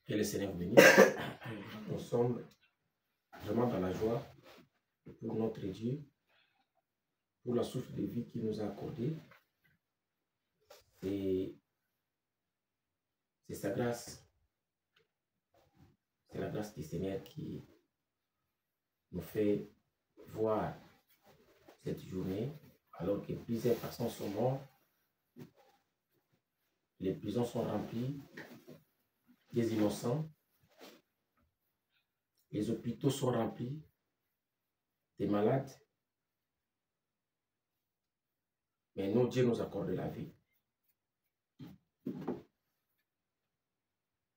Que le Seigneur vous bénisse. Nous sommes vraiment dans la joie pour notre Dieu, pour la souffle de vie qu'il nous a accordée. Et c'est sa grâce. C'est la grâce du Seigneur qui nous fait voir cette journée, alors que plusieurs personnes sont mortes. Les prisons sont remplies des innocents. Les hôpitaux sont remplis des malades. Mais nous, Dieu nous accorde la vie.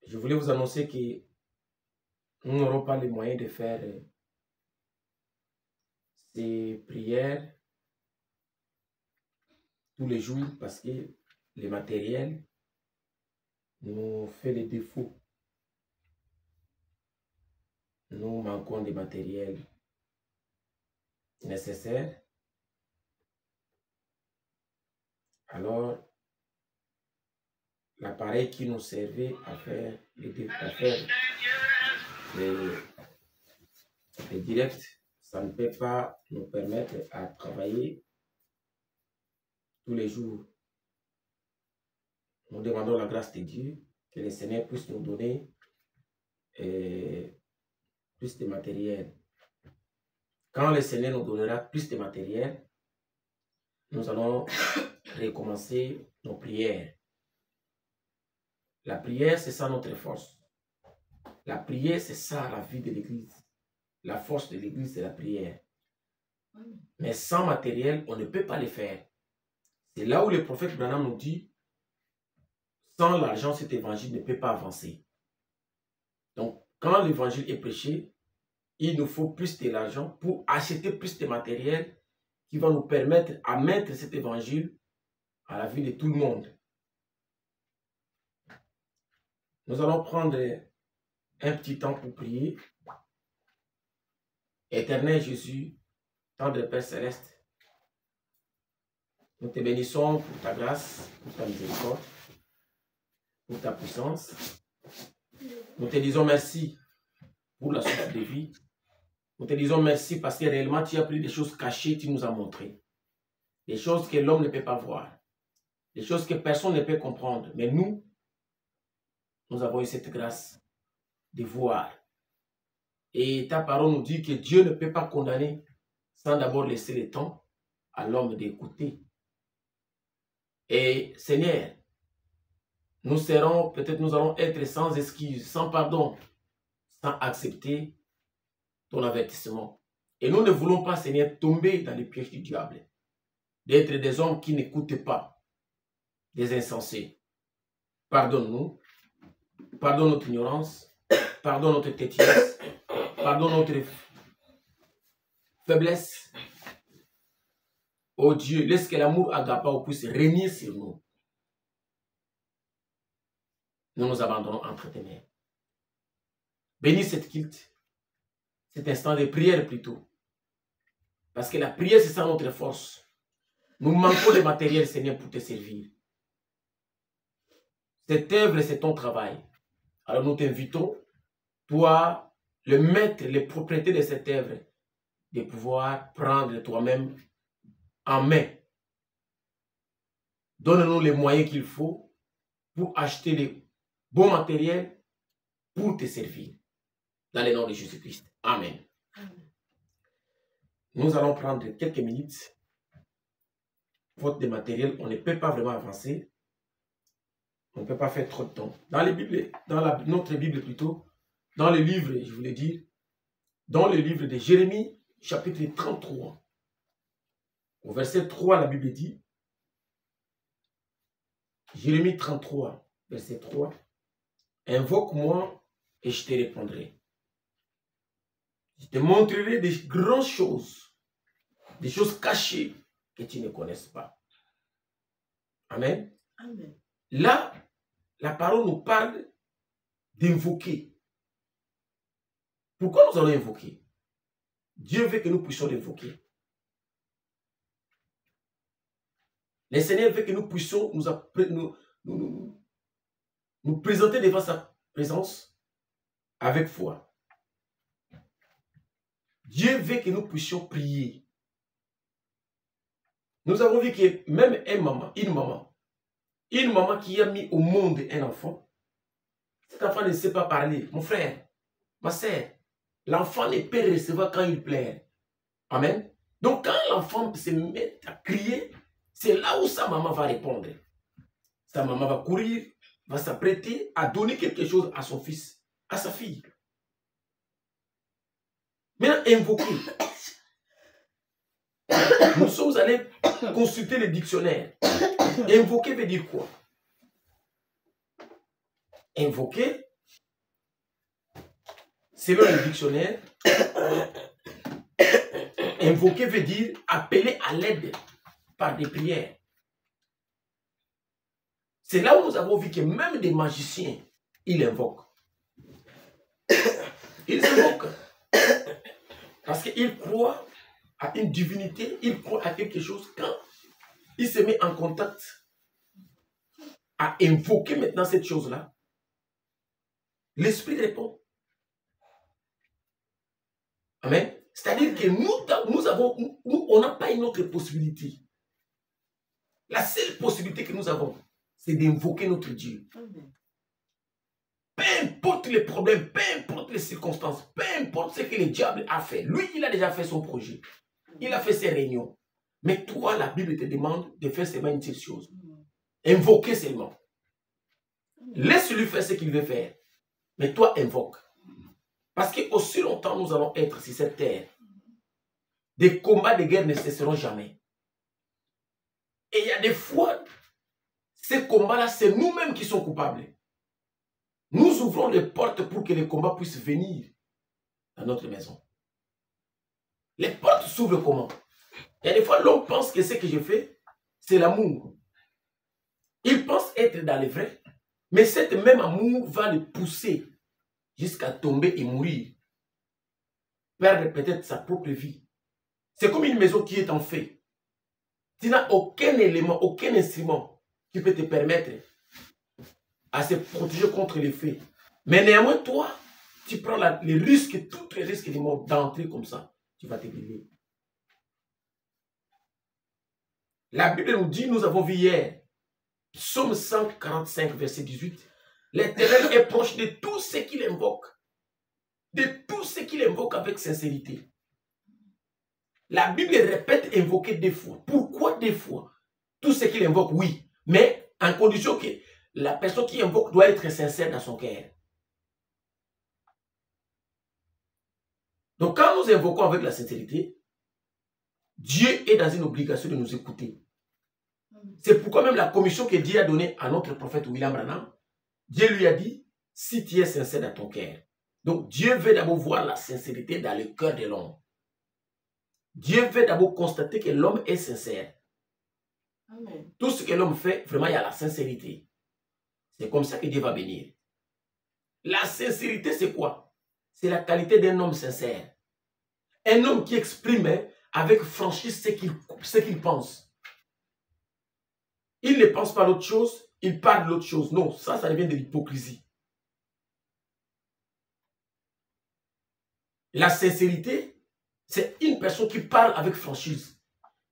Je voulais vous annoncer que nous n'aurons pas les moyens de faire ces prières tous les jours parce que le matériel nous fait les défauts. Nous manquons de matériel nécessaire. Alors, l'appareil qui nous servait à faire les directs, ça ne peut pas nous permettre à travailler tous les jours. Nous demandons la grâce de Dieu, que le Seigneur puisse nous donner plus de matériel. Quand le Seigneur nous donnera plus de matériel, nous allons recommencer nos prières. La prière, c'est ça notre force. La prière, c'est ça la vie de l'Église. La force de l'Église, c'est la prière. Mais sans matériel, on ne peut pas le faire. C'est là où le prophète Branham nous dit, sans l'argent, cet évangile ne peut pas avancer. Donc, quand l'évangile est prêché, il nous faut plus de l'argent pour acheter plus de matériel qui va nous permettre à mettre cet évangile à la vie de tout le monde. Nous allons prendre un petit temps pour prier. Éternel Jésus, tendre Père Céleste, nous te bénissons pour ta grâce, pour ta miséricorde, pour ta puissance. Nous te disons merci pour la source de vie. Nous te disons merci parce que réellement tu as pris des choses cachées, tu nous as montré. Des choses que l'homme ne peut pas voir. Des choses que personne ne peut comprendre. Mais nous avons eu cette grâce de voir. Et ta parole nous dit que Dieu ne peut pas condamner sans d'abord laisser le temps à l'homme d'écouter. Et Seigneur, nous allons être sans excuse, sans pardon, sans accepter ton avertissement. Et nous ne voulons pas, Seigneur, tomber dans les pièges du diable, d'être des hommes qui n'écoutent pas, des insensés. Pardonne-nous, pardonne notre ignorance, pardonne notre têtillesse, pardonne notre faiblesse. Oh Dieu, laisse que l'amour agapao puisse régner sur nous. Nous nous abandonnons entre tes mains. Bénis cette culte, cet instant de prière plutôt. Parce que la prière, c'est ça notre force. Nous manquons de matériel, Seigneur, pour te servir. Cette œuvre, c'est ton travail. Alors nous t'invitons, toi, le maître, les propriétés de cette œuvre, de pouvoir prendre toi-même en main. Donne-nous les moyens qu'il faut pour acheter les bons matériels pour te servir. Dans le nom de Jésus-Christ. Amen. Amen. Nous allons prendre quelques minutes. Faute de matériel, on ne peut pas vraiment avancer. On ne peut pas faire trop de temps. Dans les Bibles, notre Bible plutôt, dans le livre, je voulais dire, dans le livre de Jérémie, chapitre 33, au verset 3, la Bible dit, Jérémie 33, verset 3, invoque-moi et je te répondrai. Je te montrerai des grandes choses, des choses cachées que tu ne connaisses pas. Amen. Amen. Là, la parole nous parle d'invoquer. Pourquoi nous allons invoquer? Dieu veut que nous puissions l'invoquer. Le Seigneur veut que nous puissions nous présenter devant sa présence avec foi. Dieu veut que nous puissions prier. Nous avons vu que même une maman qui a mis au monde un enfant, cet enfant ne sait pas parler. Mon frère, ma sœur, l'enfant ne peut recevoir quand il pleure. Amen. Donc quand l'enfant se met à crier, c'est là où sa maman va répondre. Sa maman va courir, va s'apprêter à donner quelque chose à son fils, à sa fille. Maintenant, invoquer. Nous sommes allés consulter le dictionnaire. Invoquer veut dire quoi? Invoquer, selon le dictionnaire, invoquer veut dire appeler à l'aide par des prières. C'est là où nous avons vu que même des magiciens, ils invoquent. Ils invoquent. Parce qu'ils croient à une divinité, ils croient à quelque chose. Quand ils se mettent en contact à invoquer maintenant cette chose-là, l'esprit répond. Amen. C'est-à-dire que nous, on n'a pas une autre possibilité. La seule possibilité que nous avons, c'est d'invoquer notre Dieu. Peu importe les problèmes, peu importe les circonstances, peu importe ce que le diable a fait. Lui, il a déjà fait son projet. Il a fait ses réunions. Mais toi, la Bible te demande de faire seulement une seule chose. Invoquer seulement. Laisse-lui faire ce qu'il veut faire. Mais toi, invoque. Parce qu'aussi longtemps nous allons être sur cette terre, des combats de guerre ne cesseront jamais. Et il y a des fois, ces combats-là, c'est nous-mêmes qui sommes coupables. Nous ouvrons les portes pour que les combats puissent venir dans notre maison. Les portes s'ouvrent comment? Il y a des fois, l'homme pense que ce que je fais, c'est l'amour. Il pense être dans le vrai, mais cet même amour va le pousser jusqu'à tomber et mourir. Perdre peut-être sa propre vie. C'est comme une maison qui est en feu. Tu n'as aucun élément, aucun instrument qui peut te permettre à se protéger contre les feux. Mais néanmoins, toi, tu prends les risques, tous les risques du monde d'entrer comme ça. Tu vas te brûler. La Bible nous dit, nous avons vu hier, Psaume 145, verset 18, l'Éternel est proche de tous ceux qui l'invoquent. De tous ceux qui l'invoquent avec sincérité. La Bible répète invoquer deux fois. Pourquoi deux fois? Tous ceux qui l'invoquent, oui. Mais en condition que la personne qui invoque doit être sincère dans son cœur. Donc quand nous invoquons avec la sincérité, Dieu est dans une obligation de nous écouter. C'est pourquoi même la commission que Dieu a donnée à notre prophète William Branham, Dieu lui a dit, si tu es sincère dans ton cœur. Donc Dieu veut d'abord voir la sincérité dans le cœur de l'homme. Dieu veut d'abord constater que l'homme est sincère. Amen. Tout ce que l'homme fait, vraiment, il y a la sincérité. C'est comme ça que Dieu va bénir. La sincérité, c'est quoi? C'est la qualité d'un homme sincère. Un homme qui exprime avec franchise ce qu'il pense. Il ne pense pas l'autre chose, il parle de l'autre chose. Non, ça devient de l'hypocrisie. La sincérité, c'est une personne qui parle avec franchise.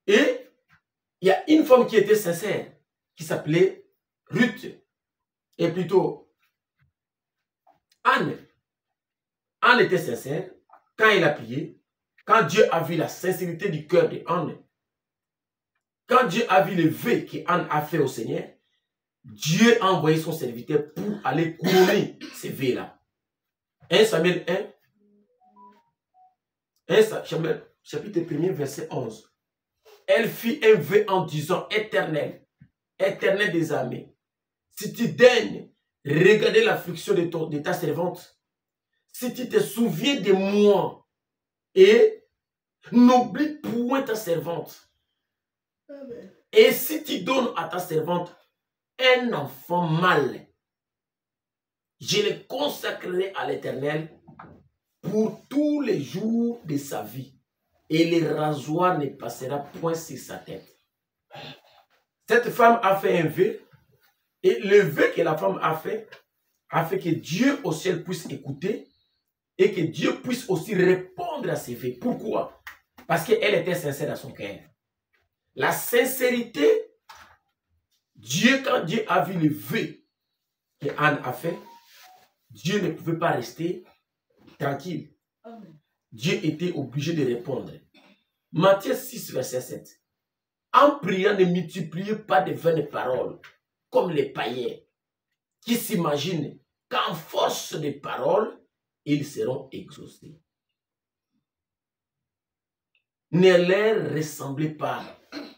Et il y a une femme qui était sincère, qui s'appelait Ruth, et plutôt Anne. Anne était sincère quand elle a prié, quand Dieu a vu la sincérité du cœur de Anne, quand Dieu a vu le vœu qu'Anne a fait au Seigneur, Dieu a envoyé son serviteur pour aller couronner ces vœux-là. 1 Samuel 1, chapitre 1er, verset 11. Elle fit un vœu en disant, Éternel, Éternel des armées, si tu daignes regarder l'affliction de ta servante, si tu te souviens de moi et n'oublie point ta servante, amen. Et si tu donnes à ta servante un enfant mâle, je le consacrerai à l'Éternel pour tous les jours de sa vie, et le rasoir ne passera point sur sa tête. Cette femme a fait un vœu, et le vœu que la femme a fait que Dieu au ciel puisse écouter et que Dieu puisse aussi répondre à ses vœux. Pourquoi? Parce qu'elle était sincère à son cœur. La sincérité, quand Dieu a vu les vœux que Anne a fait, Dieu ne pouvait pas rester tranquille. Dieu était obligé de répondre. Matthieu 6, verset 7. En priant, ne multipliez pas de vaines paroles, comme les païens, qui s'imaginent qu'en force de paroles, ils seront exaucés. Ne leur ressemblez pas,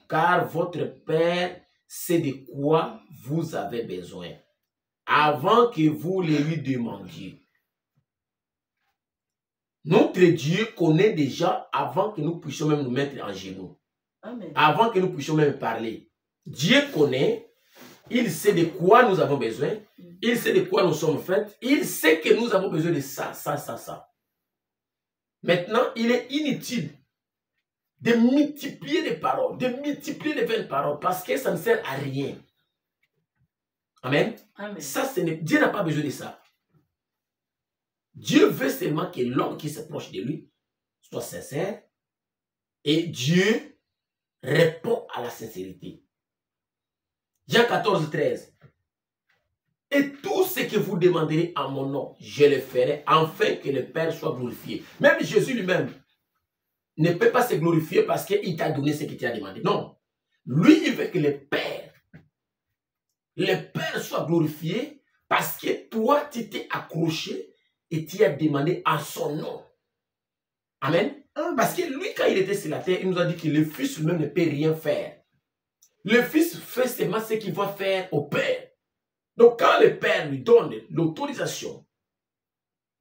car votre Père sait de quoi vous avez besoin, avant que vous le lui demandiez. Notre Dieu connaît déjà avant que nous puissions même nous mettre en genoux. Amen. Avant que nous puissions même parler. Dieu connaît, il sait de quoi nous avons besoin, il sait de quoi nous sommes faits, il sait que nous avons besoin de ça, ça, ça, ça. Maintenant, il est inutile de multiplier les paroles, de multiplier les vaines paroles, parce que ça ne sert à rien. Amen. Amen. Ça, Dieu n'a pas besoin de ça. Dieu veut seulement que l'homme qui s'approche de lui soit sincère et Dieu répond à la sincérité. Jean 14, 13. Et tout ce que vous demanderez en mon nom, je le ferai, afin que le Père soit glorifié. Même Jésus lui-même ne peut pas se glorifier parce qu'il t'a donné ce qu'il t'a demandé. Non. Lui, il veut que le Père soit glorifié parce que toi, tu t'es accroché et tu as demandé en son nom. Amen. Parce que lui, quand il était sur la terre, il nous a dit que le Fils lui-même ne peut rien faire. Le Fils fait seulement ce qu'il va faire au Père. Donc, quand le Père lui donne l'autorisation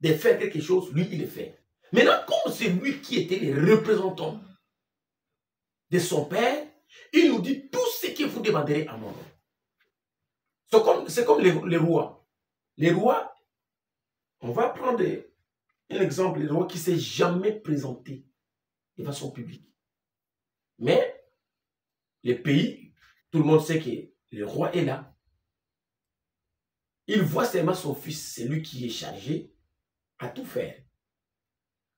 de faire quelque chose, lui, il le fait. Maintenant, comme c'est lui qui était le représentant de son Père, il nous dit tout ce que vous demanderez à mon nom. C'est comme les rois. Les rois, on va prendre un exemple, le roi qui ne s'est jamais présenté de façon publique. Mais le pays, tout le monde sait que le roi est là. Il voit seulement son fils, c'est lui qui est chargé à tout faire.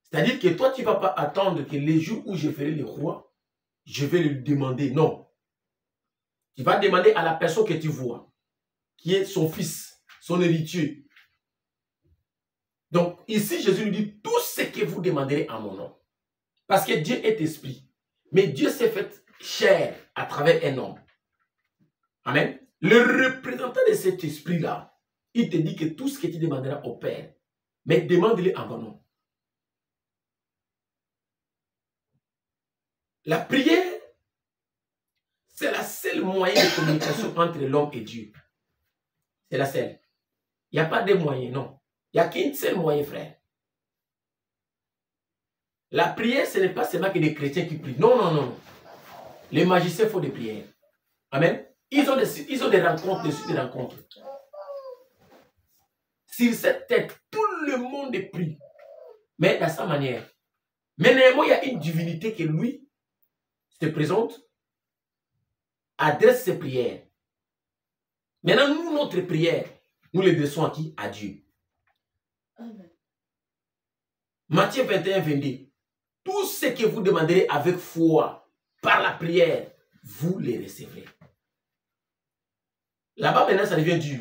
C'est-à-dire que toi, tu ne vas pas attendre que les jours où je ferai le roi, je vais lui demander. Non. Tu vas demander à la personne que tu vois, qui est son fils, son héritier. Donc, ici, Jésus lui dit, tout ce que vous demanderez en mon nom. Parce que Dieu est esprit. Mais Dieu s'est fait chair à travers un homme. Amen. Le représentant de cet esprit-là, il te dit que tout ce que tu demanderas au Père, mais demande-le en mon nom. La prière, c'est la seule moyen de communication entre l'homme et Dieu. C'est la seule. Il n'y a pas de moyen, non. Il n'y a qu'un seul moyen, frère. La prière, ce n'est pas seulement que des chrétiens qui prient. Non, non, non. Les magiciens font des prières. Amen. Ils ont des rencontres, des rencontres. Sur cette tête, tout le monde prie. Mais dans sa manière. Mais néanmoins, il y a une divinité qui, lui, se présente, adresse ses prières. Maintenant, nous, notre prière, nous les adressons à qui? À Dieu. Amen. Matthieu 21, 22. Tout ce que vous demanderez avec foi, par la prière, vous les recevrez. Là-bas, maintenant, ça devient dur.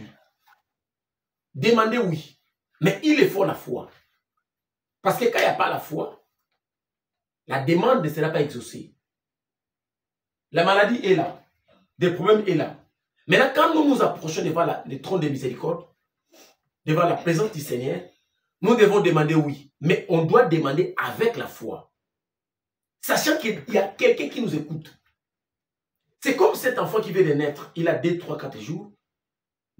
Demandez oui, mais il faut la foi. Parce que quand il n'y a pas la foi, la demande ne sera pas exaucée. La maladie est là. Des problèmes est là. Maintenant, quand nous nous approchons devant le trône de miséricorde, devant la présence du Seigneur, nous devons demander oui. Mais on doit demander avec la foi. Sachant qu'il y a quelqu'un qui nous écoute. C'est comme cet enfant qui vient de naître. Il a 2, 3, 4 jours.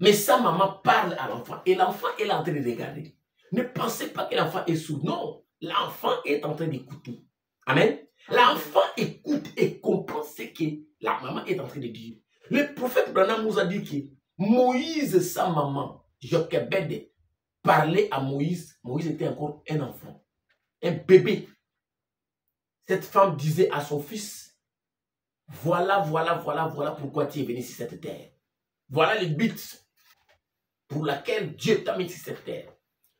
Mais sa maman parle à l'enfant. Et l'enfant est en train de regarder. Ne pensez pas que l'enfant est sourd. Non. L'enfant est en train d'écouter. Amen. L'enfant écoute et comprend ce que la maman est en train de dire. Le prophète Branham nous a dit que Moïse, sa maman, Jochebed, parlait à Moïse. Moïse était encore un enfant. Un bébé. Cette femme disait à son fils, voilà pourquoi tu es venu sur cette terre. Voilà le but pour laquelle Dieu t'a mis sur cette terre.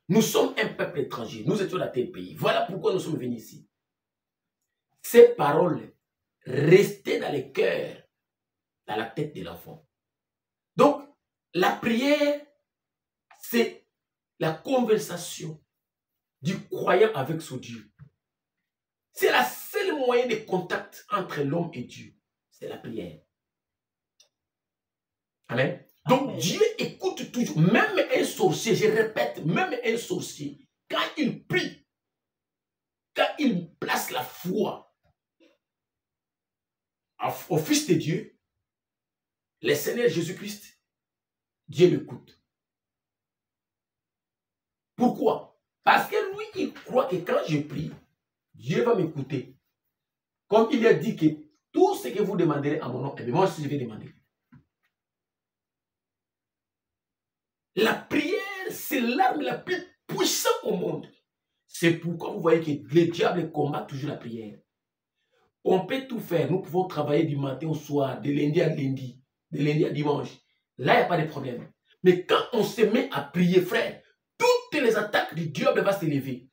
Nous sommes un peuple étranger. Nous étions dans tel pays. Voilà pourquoi nous sommes venus ici. Ces paroles restaient dans les cœurs, dans la tête de l'enfant. Donc, la prière, c'est la conversation du croyant avec son Dieu. C'est la seule moyen de contact entre l'homme et Dieu. C'est la prière. Amen. Donc, amen. Dieu écoute toujours, même un sorcier, je répète, même un sorcier, quand il prie, quand il place la foi au Fils de Dieu, le Seigneur Jésus-Christ, Dieu l'écoute. Pourquoi? Parce que lui, il croit que quand je prie, Dieu va m'écouter. Comme il a dit que tout ce que vous demanderez à mon nom, eh bien moi aussi je vais demander. La prière, c'est l'arme la plus puissante au monde. C'est pourquoi vous voyez que le diable combat toujours la prière. On peut tout faire. Nous pouvons travailler du matin au soir, de lundi à lundi, de lundi à dimanche. Là, il n'y a pas de problème. Mais quand on se met à prier, frère, toutes les attaques du diable vont s'élever.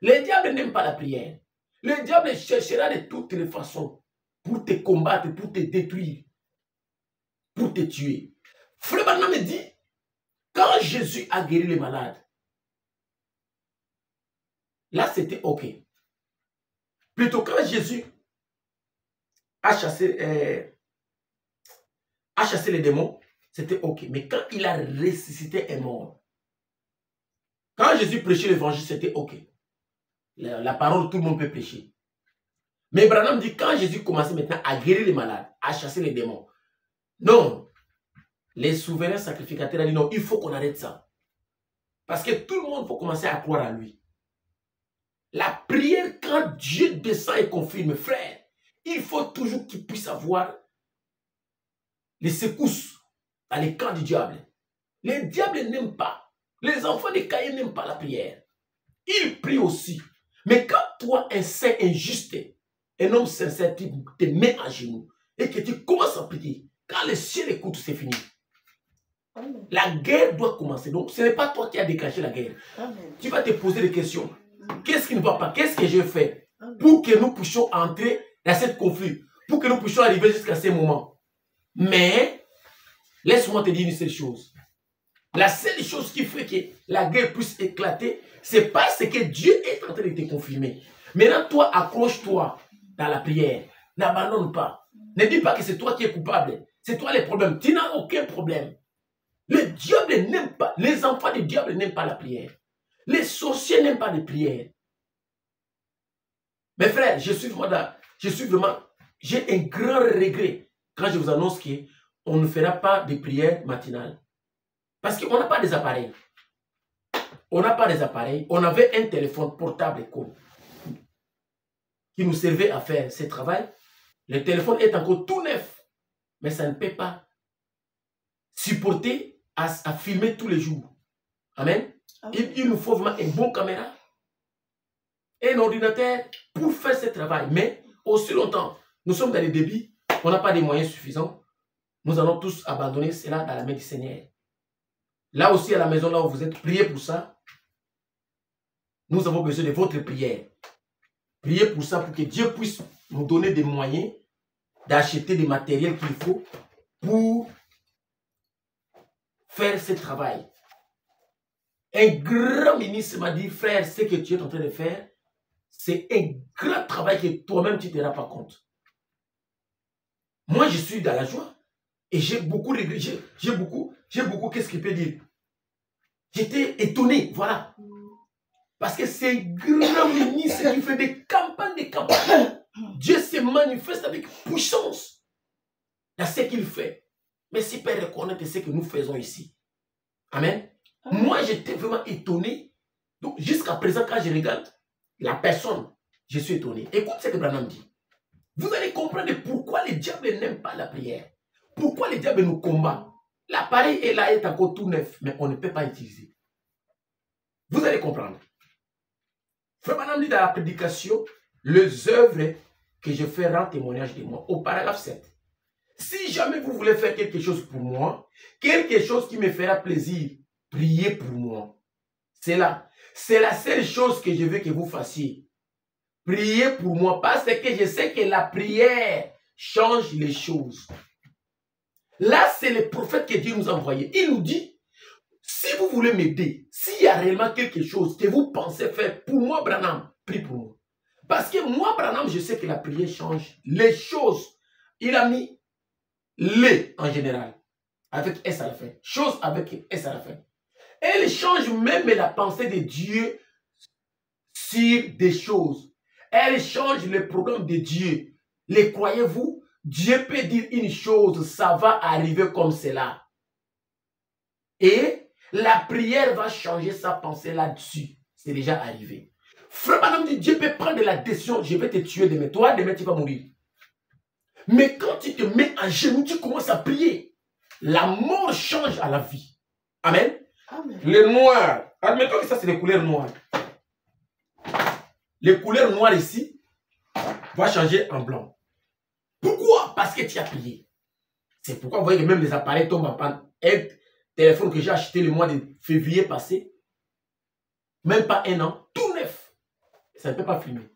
Le diable n'aime pas la prière. Le diable cherchera de toutes les façons pour te combattre, pour te détruire, pour te tuer. Frère Branham me dit, quand Jésus a guéri les malades, là c'était ok. Plutôt quand Jésus a chassé les démons, c'était ok. Mais quand il a ressuscité un mort, quand Jésus prêchait l'évangile, c'était ok. La parole, tout le monde peut prêcher. Mais Branham dit, quand Jésus commençait maintenant à guérir les malades, à chasser les démons, non, les souverains sacrificateurs ont dit non, il faut qu'on arrête ça. Parce que tout le monde faut commencer à croire à lui. La prière, quand Dieu descend et confirme, frère, il faut toujours qu'il puisse avoir les secousses dans les camps du diable. Les diables n'aiment pas. Les enfants de Caïn n'aiment pas la prière. Ils prient aussi. Mais quand toi, un saint injuste, un homme sincère, tu te mets à genoux et que tu commences à prier, quand le ciel écoute, c'est fini. Amen. La guerre doit commencer. Donc, ce n'est pas toi qui as déclenché la guerre. Amen. Tu vas te poser des questions. Qu'est-ce qui ne va pas? Qu'est-ce que je fais pour que nous puissions entrer dans cette conflit? Pour que nous puissions arriver jusqu'à ce moment. Mais, laisse-moi te dire une seule chose. La seule chose qui fait que la guerre puisse éclater, c'est parce que Dieu est en train de te confirmer. Maintenant, toi, accroche-toi dans la prière. N'abandonne pas. Ne dis pas que c'est toi qui es coupable. C'est toi le problème. Tu n'as aucun problème. Le diable n'aime pas, les enfants du diable n'aiment pas la prière. Les sorciers n'aiment pas les prières. Mes frères, j'ai un grand regret quand je vous annonce qu'on ne fera pas de prière matinale. Parce qu'on n'a pas des appareils. On n'a pas des appareils. On avait un téléphone portable qui nous servait à faire ce travail. Le téléphone est encore tout neuf. Mais ça ne peut pas supporter à filmer tous les jours. Amen. Il nous faut vraiment une bonne caméra, un ordinateur pour faire ce travail. Mais aussi longtemps, nous sommes dans les débits, on n'a pas de moyens suffisants. Nous allons tous abandonner cela dans la main du Seigneur. Là aussi, à la maison, là où vous êtes, priez pour ça. Nous avons besoin de votre prière. Priez pour ça, pour que Dieu puisse nous donner des moyens d'acheter des matériels qu'il faut pour faire ce travail. Un grand ministre m'a dit, frère, ce que tu es en train de faire, c'est un grand travail que toi-même tu ne te rends pas compte. Moi, je suis dans la joie. Et j'ai beaucoup, qu'est-ce qu'il peut dire? J'étais étonné, voilà. Parce que c'est un grand ministre qui fait des campagnes, Dieu se manifeste avec puissance dans ce qu'il fait. Mais si peut reconnaître ce que nous faisons ici. Amen. Moi, j'étais vraiment étonné. Donc, jusqu'à présent, quand je regarde la personne, je suis étonné. Écoute ce que Branham dit. Vous allez comprendre pourquoi le diable n'aime pas la prière. Pourquoi le diable nous combat. L'appareil est là, est encore tout neuf, mais on ne peut pas utiliser. Vous allez comprendre. Frère Branham dit dans la prédication, les œuvres que je fais rendent témoignage de moi. Au paragraphe 7. Si jamais vous voulez faire quelque chose pour moi, quelque chose qui me fera plaisir, priez pour moi. C'est là. C'est la seule chose que je veux que vous fassiez. Priez pour moi parce que je sais que la prière change les choses. Là, c'est le prophète que Dieu nous a envoyé. Il nous dit, si vous voulez m'aider, s'il y a réellement quelque chose que vous pensez faire, pour moi, Branham, prie pour moi. Parce que moi, Branham, je sais que la prière change les choses. Il a mis les en général, avec S à la fin. Chose avec S à la fin. Elle change même la pensée de Dieu sur des choses. Elle change le programme de Dieu. Les croyez-vous? Dieu peut dire une chose, ça va arriver comme cela. Et la prière va changer sa pensée là-dessus. C'est déjà arrivé. Frère Branham dit, Dieu peut prendre la décision, je vais te tuer demain. Toi, demain, tu vas mourir. Mais quand tu te mets à genoux, tu commences à prier. La mort change à la vie. Amen. Amen. Le noir, admettons que ça c'est les couleurs noires. Les couleurs noires ici vont changer en blanc. Pourquoi? Parce que tu as prié. C'est pourquoi vous voyez que même les appareils tombent en panne. Un téléphone que j'ai acheté le mois de février passé, même pas un an, tout neuf. Ça ne peut pas filmer.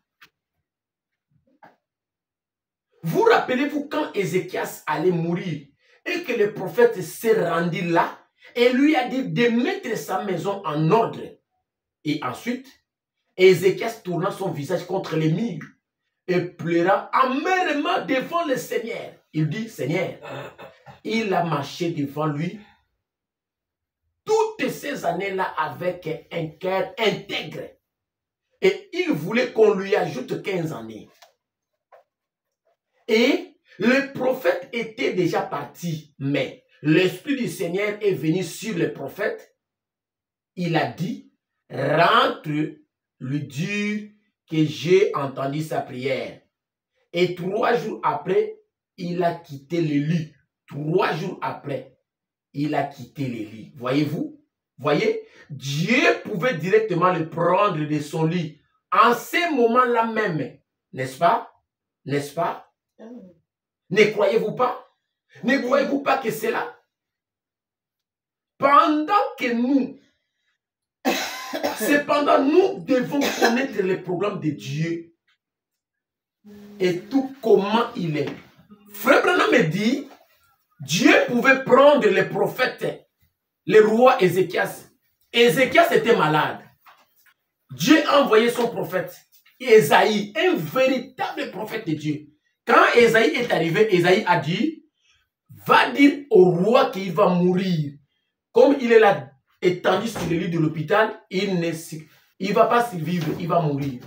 Vous rappelez-vous quand Ézéchias allait mourir et que le prophète s'est rendu là et lui a dit de mettre sa maison en ordre. Et ensuite, Ézéchias tourna son visage contre les murs et pleura amèrement devant le Seigneur. Il dit, Seigneur, il a marché devant lui toutes ces années-là avec un cœur intègre. Et il voulait qu'on lui ajoute 15 années. Et le prophète était déjà parti, mais l'Esprit du Seigneur est venu sur le prophète. Il a dit, rentre, lui dire que j'ai entendu sa prière. Et 3 jours après, il a quitté le lit. 3 jours après, il a quitté le lit. Voyez-vous? Voyez? Dieu pouvait directement le prendre de son lit. En ce moment-là même. N'est-ce pas? N'est-ce pas? Ne croyez-vous pas? Ne croyez-vous pas que c'est là? Pendant que nous, cependant, nous devons connaître les programmes de Dieu et tout comment il est. Frère Branham me dit, Dieu pouvait prendre les prophètes, le roi Ézéchias. Ézéchias était malade. Dieu a envoyé son prophète, Ésaïe, un véritable prophète de Dieu. Quand Ésaïe est arrivé, Ésaïe a dit, va dire au roi qu'il va mourir. Comme il est là, étendu sur le lit de l'hôpital, il ne va pas survivre, il va mourir.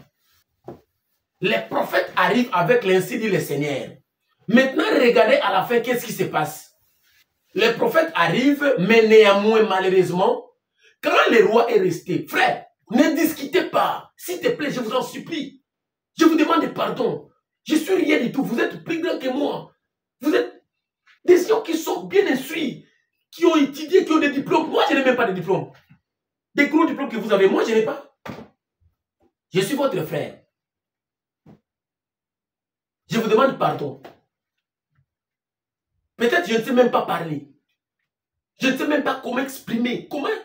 Les prophètes arrivent avec l'ainsi dit le Seigneur. Maintenant, regardez à la fin, qu'est-ce qui se passe? Les prophètes arrivent, mais néanmoins, malheureusement, quand le roi est resté, frère, ne discutez pas. S'il te plaît, je vous en supplie. Je vous demande pardon. Je suis rien du tout. Vous êtes plus grand que moi. Vous êtes des gens qui sont bien instruits, qui ont étudié, qui ont des diplômes. Moi, je n'ai même pas de diplôme. Des gros diplômes que vous avez, moi, je n'ai pas. Je suis votre frère. Je vous demande pardon. Peut-être je ne sais même pas parler. Je ne sais même pas comment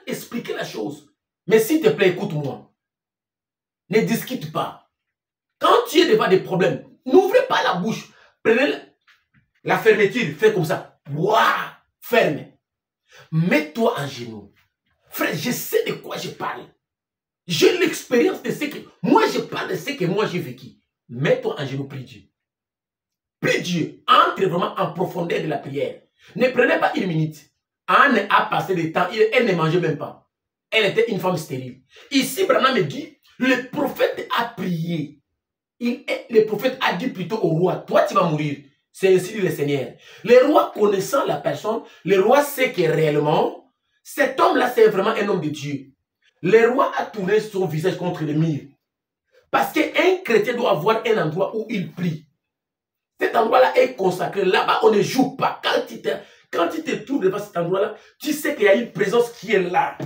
expliquer la chose. Mais s'il te plaît, écoute-moi. Ne discute pas. Quand tu es devant des problèmes, n'ouvrez pas la bouche. Prenez la fermeture, fais comme ça. Waouh, ferme. Mets-toi en genoux. Frère, je sais de quoi je parle. J'ai l'expérience de ce que... Moi, je parle de ce que moi j'ai vécu. Mets-toi en genoux, prie Dieu. Prie Dieu. Entre vraiment en profondeur de la prière. Ne prenez pas 1 minute. Anne a passé le temps, elle ne mangeait même pas. Elle était une femme stérile. Ici, Branham me dit, le prophète a prié. Le prophète a dit plutôt au roi, toi tu vas mourir. C'est ainsi dit le Seigneur. Le roi connaissant la personne, le roi sait que réellement, cet homme-là c'est vraiment un homme de Dieu. Le roi a tourné son visage contre le mur. Parce qu'un chrétien doit avoir un endroit où il prie. Cet endroit-là est consacré. Là-bas, on ne joue pas. Quand tu te trouves devant cet endroit-là, tu sais qu'il y a une présence qui est là.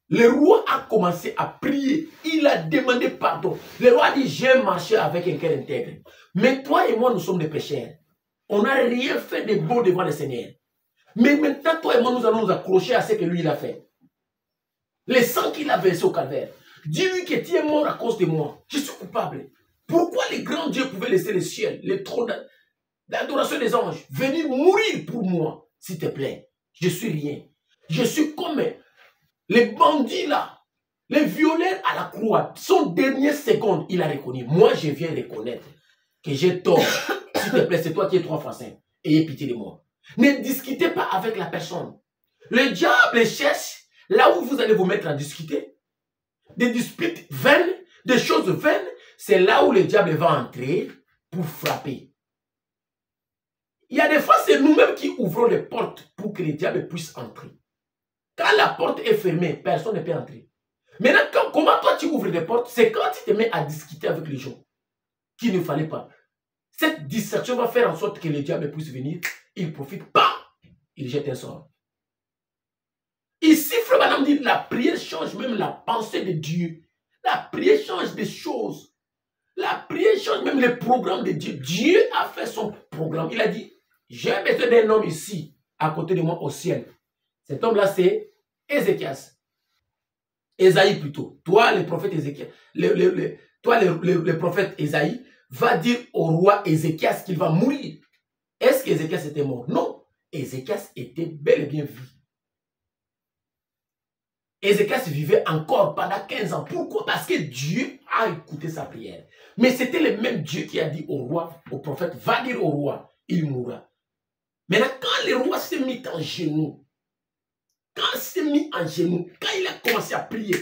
Le roi a commencé à prier. Il a demandé pardon. Le roi a dit, j'ai marché avec un cœur intègre. Mais toi et moi, nous sommes des pécheurs. On n'a rien fait de beau devant le Seigneur. Mais maintenant, toi et moi, nous allons nous accrocher à ce que lui, il a fait. Le sang qu'il a versé au calvaire. Dis-lui que tu es mort à cause de moi. Je suis coupable. Pourquoi les grands dieux pouvaient laisser le ciel, les trônes d'adoration des anges, venir mourir pour moi, s'il te plaît? Je suis rien. Je suis comme les bandits là, les violeurs à la croix. Son dernière seconde, il a reconnu. Moi, je viens reconnaître que j'ai tort. S'il te plaît, c'est toi qui es 3 fois saint. Ayez pitié de moi. Ne discutez pas avec la personne. Le diable cherche là où vous allez vous mettre à discuter. Des disputes vaines, des choses vaines, c'est là où le diable va entrer pour frapper. Il y a des fois, c'est nous-mêmes qui ouvrons les portes pour que le diable puisse entrer. Quand la porte est fermée, personne ne peut entrer. Maintenant, comment toi tu ouvres les portes? C'est quand tu te mets à discuter avec les gens qu'il ne fallait pas. Cette distraction va faire en sorte que le diable puisse venir, il profite, bam, il jette un sort. Ici, Frère Branham dit, la prière change même la pensée de Dieu. La prière change des choses. La prière change même les programmes de Dieu. Dieu a fait son programme. Il a dit, j'ai besoin d'un homme ici, à côté de moi au ciel. Cet homme-là, c'est Ézéchias. Ésaïe plutôt. Toi, le prophète Ézéchias, le prophète Ésaïe va dire au roi Ézéchias qu'il va mourir. Est-ce qu'Ézéchias était mort? Non. Ézéchias était bel et bien vu. Ézéchias vivait encore pendant 15 ans. Pourquoi? Parce que Dieu a écouté sa prière. Mais c'était le même Dieu qui a dit au roi, au prophète, va dire au roi, il mourra. Maintenant, quand le roi s'est mis en genoux, quand il a commencé à prier,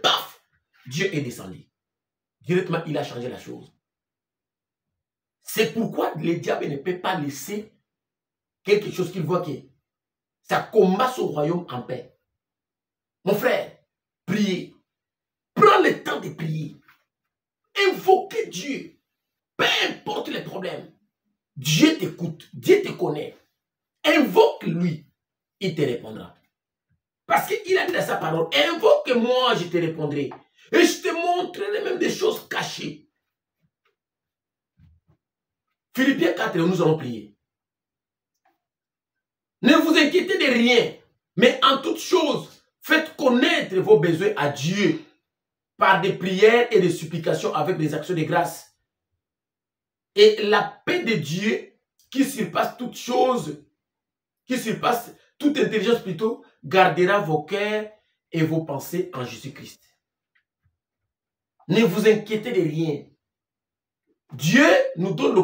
paf, Dieu est descendu. Directement, il a changé la chose. C'est pourquoi le diable ne peut pas laisser quelque chose qu'il voit que ça combat son royaume en paix. Mon frère, priez. Prends le temps de prier. Invoquez Dieu. Peu importe les problèmes. Dieu t'écoute. Dieu te connaît. Invoque-lui. Il te répondra. Parce qu'il a dit dans sa parole, invoque-moi, je te répondrai. Et je te montrerai même des choses cachées. Philippiens 4, nous allons prier. Ne vous inquiétez de rien, mais en toutes choses, faites connaître vos besoins à Dieu par des prières et des supplications avec des actions de grâce. Et la paix de Dieu, qui surpasse toutes choses, qui surpasse toute intelligence plutôt, gardera vos cœurs et vos pensées en Jésus-Christ. Ne vous inquiétez de rien. Dieu nous donne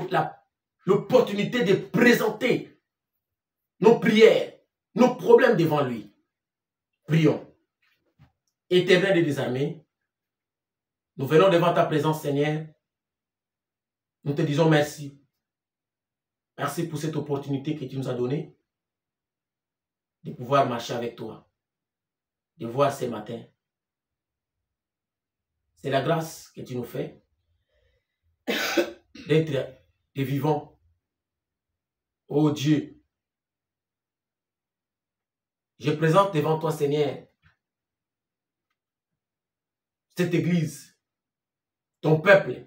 l'opportunité de présenter nos prières, nos problèmes devant lui. Prions. Éternel des armées, nous venons devant ta présence, Seigneur. Nous te disons merci. Merci pour cette opportunité que tu nous as donnée de pouvoir marcher avec toi, de voir ce matin. C'est la grâce que tu nous fais d'être des vivants. Oh Dieu, je présente devant toi, Seigneur, cette église, ton peuple,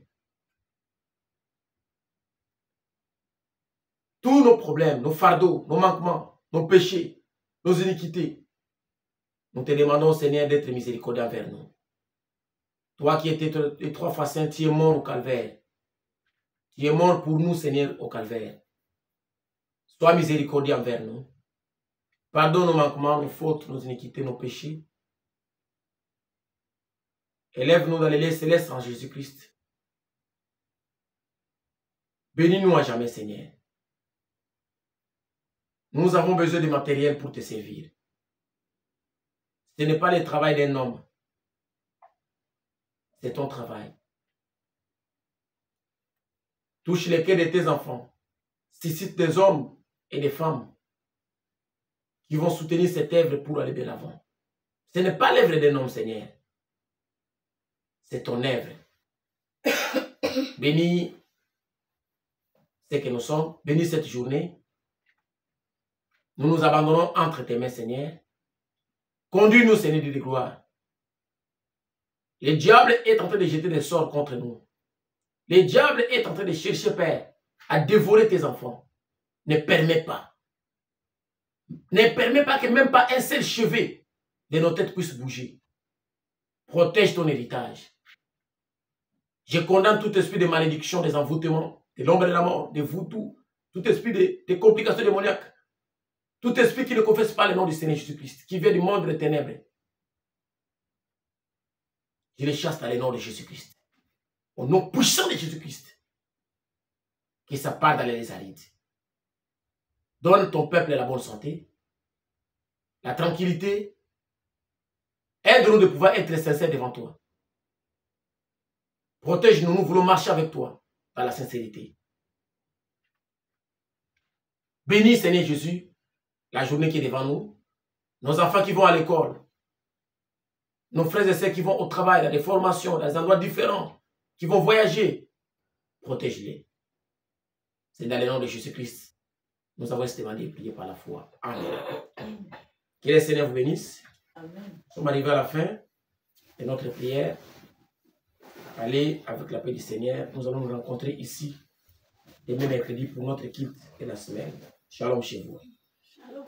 tous nos problèmes, nos fardeaux, nos manquements, nos péchés, nos iniquités. Nous te demandons, Seigneur, d'être miséricordieux envers nous. Toi qui étais 3 fois saint, tu es mort au calvaire. Tu es mort pour nous, Seigneur, au calvaire. Sois miséricordieux envers nous. Pardonne nos manquements, nos fautes, nos iniquités, nos péchés. Élève-nous dans les lieux célestes en Jésus-Christ. Bénis-nous à jamais, Seigneur. Nous avons besoin de matériel pour te servir. Ce n'est pas le travail d'un homme. C'est ton travail. Touche les cœurs de tes enfants. Suscite des hommes et des femmes qui vont soutenir cette œuvre pour aller de l'avant. Ce n'est pas l'œuvre d'un homme, Seigneur. C'est ton œuvre. Bénis ce que nous sommes. Bénis cette journée. Nous nous abandonnons entre tes mains, Seigneur. Conduis-nous, Seigneur de gloire. Le diable est en train de jeter des sorts contre nous. Le diable est en train de chercher, Père, à dévorer tes enfants. Ne permets pas. Ne permets pas que même pas un seul cheveu de nos têtes puisse bouger. Protège ton héritage. Je condamne tout esprit de malédiction, des envoûtements, de l'ombre de la mort, de vous tout esprit de complications démoniaques, tout esprit qui ne confesse pas le nom du Seigneur Jésus-Christ, qui vient du monde des ténèbres. Je les chasse dans le nom de Jésus-Christ. Au nom puissant de Jésus-Christ. Que ça part dans les arides. Donne ton peuple la bonne santé, la tranquillité. Aide-nous de pouvoir être sincères devant toi. Protège-nous, nous voulons marcher avec toi dans la sincérité. Bénis, Seigneur Jésus, la journée qui est devant nous, nos enfants qui vont à l'école, nos frères et sœurs qui vont au travail, dans des formations, dans des endroits différents, qui vont voyager. Protège-les. C'est dans le nom de Jésus-Christ. Nous avons été demandé et prié par la foi. Amen. Que le Seigneur vous bénisse. Amen. Nous sommes arrivés à la fin de notre prière. Allez, avec la paix du Seigneur, nous allons nous rencontrer ici demain mercredi pour notre kit de la semaine. Shalom chez vous. Shalom.